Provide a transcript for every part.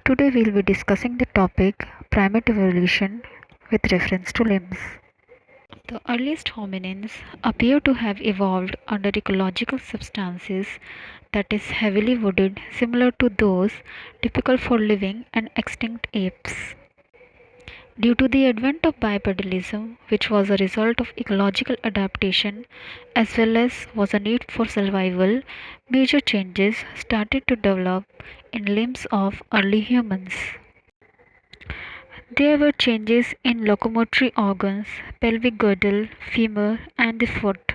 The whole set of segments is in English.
Today we'll be discussing the topic primate evolution with reference to limbs. The earliest hominins appear to have evolved under ecological substances that is heavily wooded, similar to those typical for living and extinct apes. Due to the advent of bipedalism, which was a result of ecological adaptation as well as was a need for survival, major changes started to develop in limbs of early humans. There were changes in locomotory organs, pelvic girdle, femur, and the foot.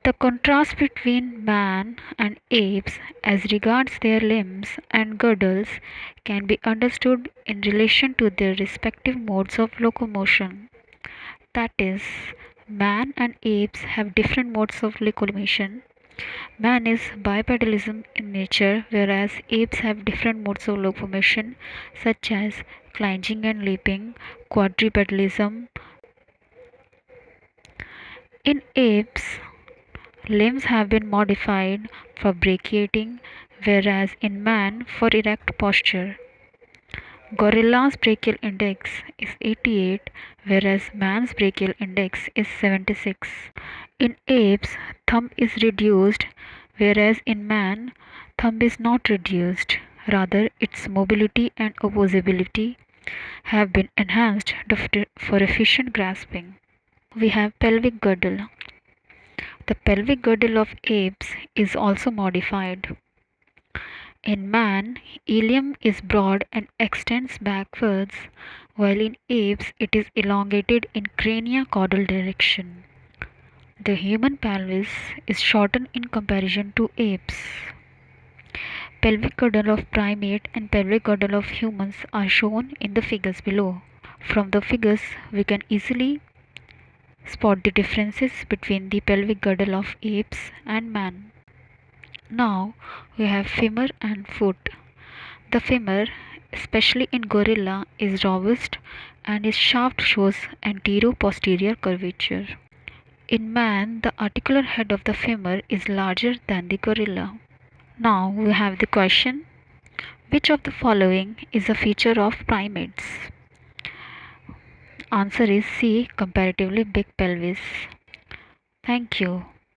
The contrast between man and apes as regards their limbs and girdles can be understood in relation to their respective modes of locomotion. That is, man and apes have different modes of locomotion. Man is bipedalism in nature, whereas apes have different modes of locomotion such as climbing and leaping, quadrupedalism. In apes, limbs have been modified for brachiating, whereas in man for erect posture. Gorilla's brachial index is 88, whereas man's brachial index is 76. In apes, thumb is reduced, whereas in man, thumb is not reduced. Rather, its mobility and opposability have been enhanced for efficient grasping. We have pelvic girdle. The pelvic girdle of apes is also modified. In man, ilium is broad and extends backwards, while in apes it is elongated in crania-caudal direction. The human pelvis is shortened in comparison to apes. Pelvic girdle of primate and pelvic girdle of humans are shown in the figures below. From the figures, we can easily spot the differences between the pelvic girdle of apes and man. Now we have femur and foot. The femur, especially in gorilla, is robust and its shaft shows antero-posterior curvature. In man, the articular head of the femur is larger than the gorilla. Now we have the question: which of the following is a feature of primates? Answer is C. Comparatively big pelvis. Thank you.